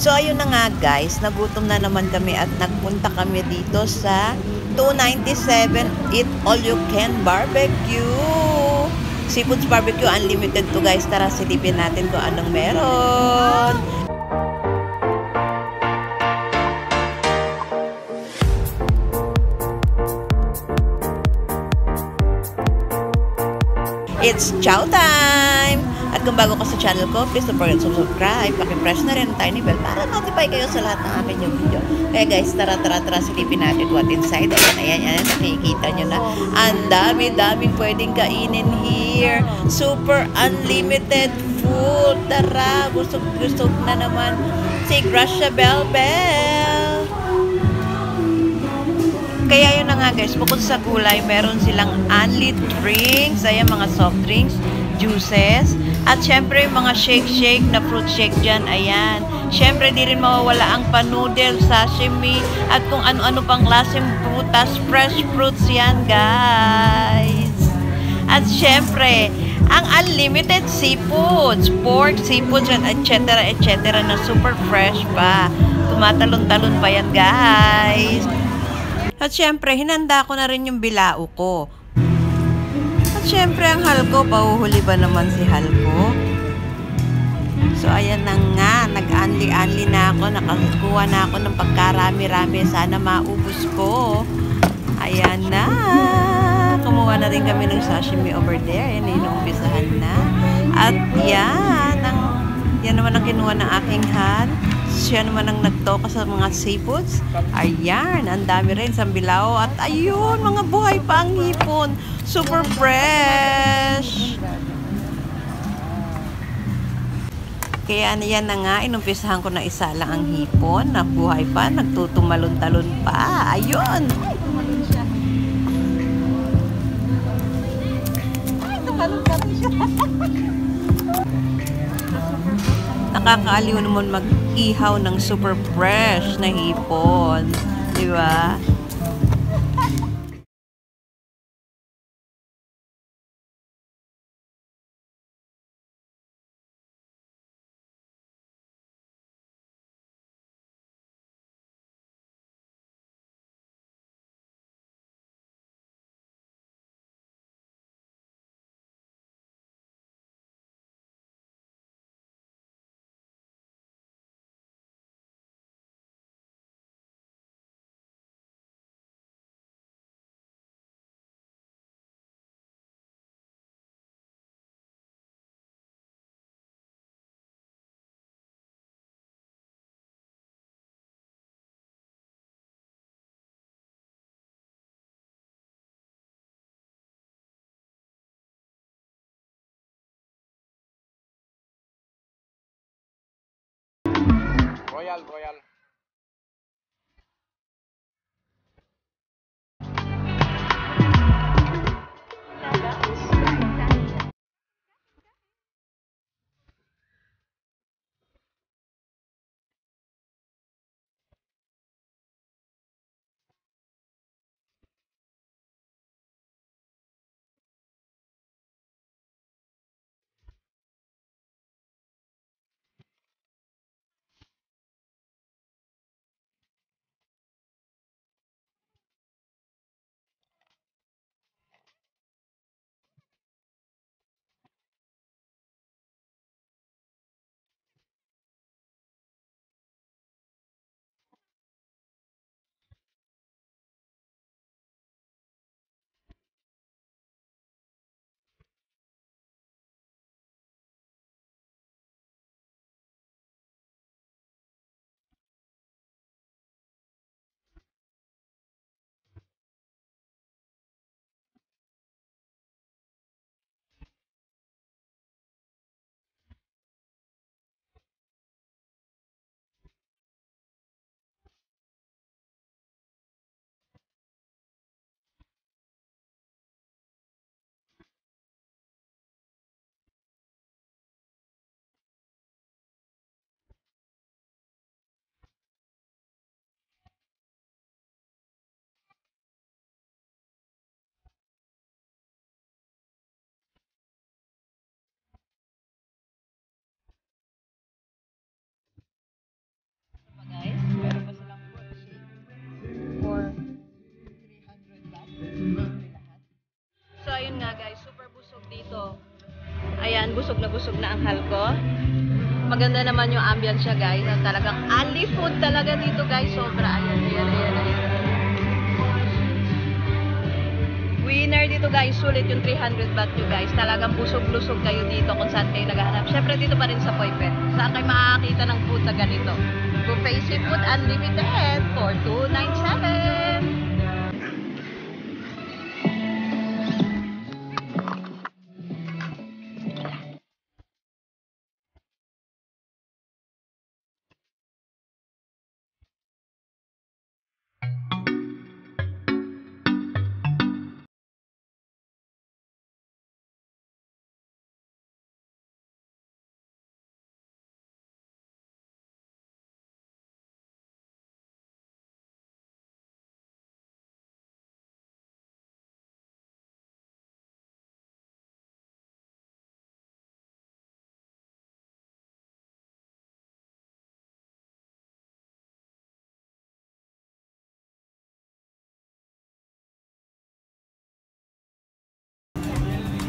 So, ayun na nga guys, nagutom na naman kami at nagpunta kami dito sa 297 Eat All You Can Barbecue. Seafoods Barbecue, unlimited to guys. Tara, silipin natin kung anong meron. It's chow time! At kung bago ka sa channel ko, please don't forget to subscribe. Paki-press na rin ang tiny bell para notify kayo sa lahat ng aking yung video. Kaya guys, tara, silipin natin what inside. Ayan, nakikita nyo na. Ang dami-daming pwedeng kainin here. Super unlimited food. Tara, busog-busog na naman. Si Gracia Bell. Kaya yun na nga guys, bukod sa gulay, meron silang unlit drinks, ayan mga soft drinks, juices, at syempre mga shake na fruit shake dyan, ayan. Syempre di rin mawawala ang panudel, sashimi, at kung ano-ano pang klaseng prutas, fresh fruits yan guys. At syempre, ang unlimited seafoods, pork, seafoods, etc. na super fresh pa. Tumatalon-talon pa yan guys. At syempre, hinanda ko na rin yung bilao ko. At syempre, ang halko, pahuhuli ba naman si halko? So, ayan na nga, nag-anli-anli na ako, nakakuha na ako ng pagkarami-rami, sana maubos ko. Ayan na, kumuha na rin kami ng sashimi over there, yan, inumpisahan na. At yan naman ang kinuha ng aking han. Siya naman ang nagtoka sa mga seafoods. Ayan, ang dami rin sa bilao. At ayun, mga buhay pa ang hipon. Super fresh. Kaya yan na nga, inumpisahan ko na isa lang ang hipon. Na buhay pa, nagtutumalon-talon pa. Ayun. Ay, tumalon-talon siya. Nakakaaliw naman mag-ihaw ng super fresh na hipon. Diba? Royal. busog na ang halko. Maganda naman yung ambience siya, guys. Talagang ali food talaga dito, guys. Sobra. Ayan. Winner dito, guys. Sulit yung 300 baht nyo, guys. Talagang busog-lusog kayo dito kung saan kayo naghahanap. Syempre dito pa rin sa Poipet. Saan kayo makakakita ng food na ganito? Buffet Seafood Unlimited for 297.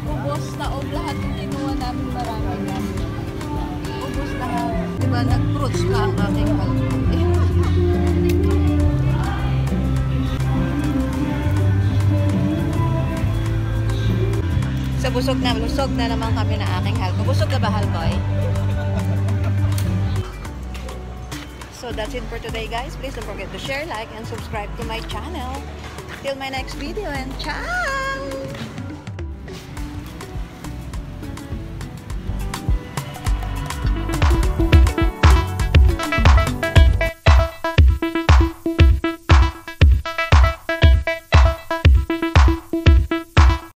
Ubos na lahat yung kinuha namin marami na. Ubos lahat. Diba, nag-fruits ka ang aking halko. So, busog na naman kami na aking halko. Busog na ba, halkoy? So, that's it for today, guys. Please don't forget to share, like, and subscribe to my channel. Till my next video, and ciao!